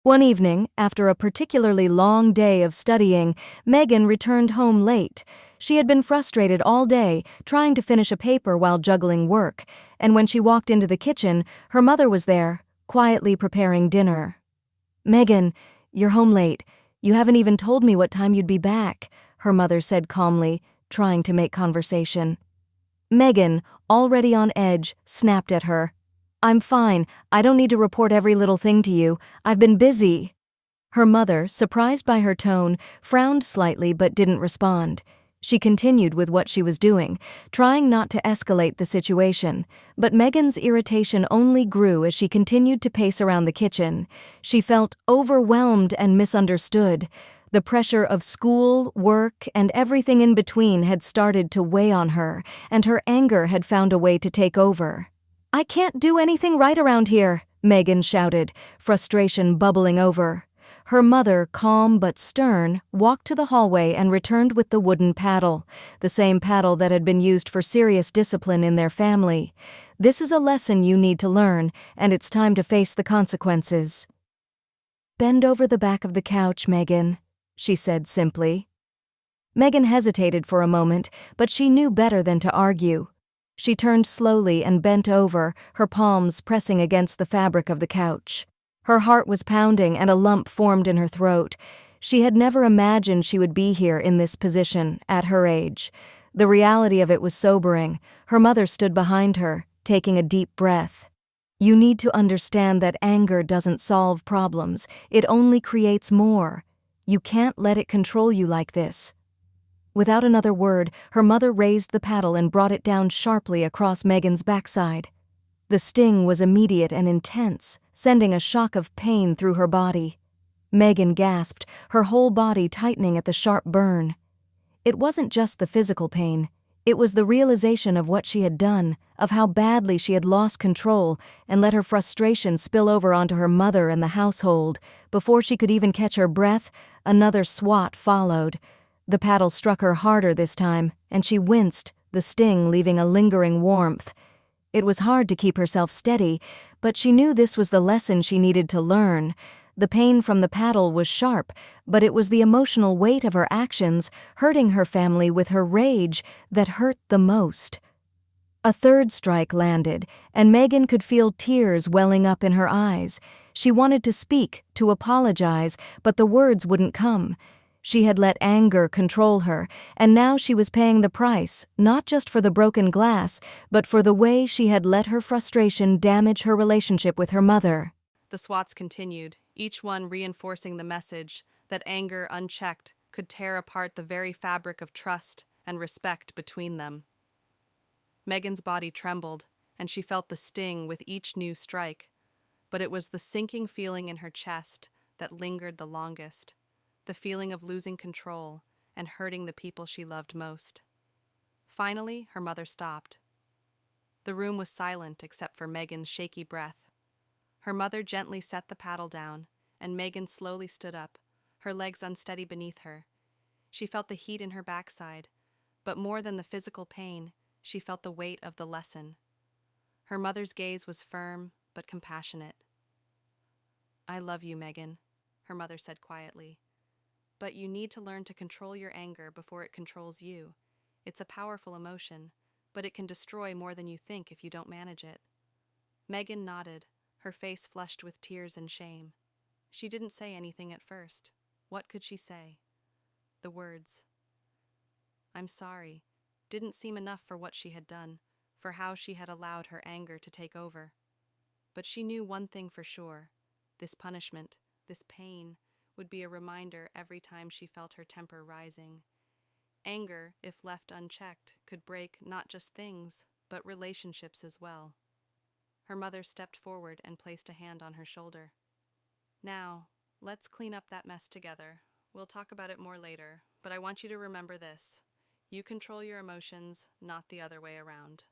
One evening, after a particularly long day of studying, Megan returned home late. She had been frustrated all day, trying to finish a paper while juggling work, and when she walked into the kitchen, her mother was there, quietly preparing dinner. "Megan, you're home late. You haven't even told me what time you'd be back," her mother said calmly, trying to make conversation. Megan, already on edge, snapped at her. "I'm fine. I don't need to report every little thing to you. I've been busy." Her mother, surprised by her tone, frowned slightly but didn't respond. She continued with what she was doing, trying not to escalate the situation, but Megan's irritation only grew as she continued to pace around the kitchen. She felt overwhelmed and misunderstood. The pressure of school, work, and everything in between had started to weigh on her, and her anger had found a way to take over. "I can't do anything right around here," Megan shouted, frustration bubbling over. Her mother, calm but stern, walked to the hallway and returned with the wooden paddle, the same paddle that had been used for serious discipline in their family. "This is a lesson you need to learn, and it's time to face the consequences." "Bend over the back of the couch, Megan," she said simply. Megan hesitated for a moment, but she knew better than to argue. She turned slowly and bent over, her palms pressing against the fabric of the couch. Her heart was pounding and a lump formed in her throat. She had never imagined she would be here in this position, at her age. The reality of it was sobering. Her mother stood behind her, taking a deep breath. "You need to understand that anger doesn't solve problems. It only creates more. You can't let it control you like this." Without another word, her mother raised the paddle and brought it down sharply across Megan's backside. The sting was immediate and intense, sending a shock of pain through her body. Megan gasped, her whole body tightening at the sharp burn. It wasn't just the physical pain. It was the realization of what she had done, of how badly she had lost control and let her frustration spill over onto her mother and the household. Before she could even catch her breath, another swat followed. The paddle struck her harder this time, and she winced, the sting leaving a lingering warmth. It was hard to keep herself steady, but she knew this was the lesson she needed to learn. The pain from the paddle was sharp, but it was the emotional weight of her actions, hurting her family with her rage, that hurt the most. A third strike landed, and Megan could feel tears welling up in her eyes. She wanted to speak, to apologize, but the words wouldn't come. She had let anger control her, and now she was paying the price, not just for the broken glass, but for the way she had let her frustration damage her relationship with her mother. The swats continued, each one reinforcing the message that anger unchecked could tear apart the very fabric of trust and respect between them. Megan's body trembled, and she felt the sting with each new strike, but it was the sinking feeling in her chest that lingered the longest. The feeling of losing control and hurting the people she loved most. Finally, her mother stopped. The room was silent except for Megan's shaky breath. Her mother gently set the paddle down, and Megan slowly stood up, her legs unsteady beneath her. She felt the heat in her backside, but more than the physical pain, she felt the weight of the lesson. Her mother's gaze was firm but compassionate. "I love you, Megan," her mother said quietly. "But you need to learn to control your anger before it controls you. It's a powerful emotion, but it can destroy more than you think if you don't manage it." Megan nodded, her face flushed with tears and shame. She didn't say anything at first. What could she say? The words, "I'm sorry," didn't seem enough for what she had done, for how she had allowed her anger to take over. But she knew one thing for sure. This punishment, this pain, would be a reminder every time she felt her temper rising. Anger, if left unchecked, could break not just things, but relationships as well. Her mother stepped forward and placed a hand on her shoulder. "Now, let's clean up that mess together. We'll talk about it more later, but I want you to remember this. You control your emotions, not the other way around."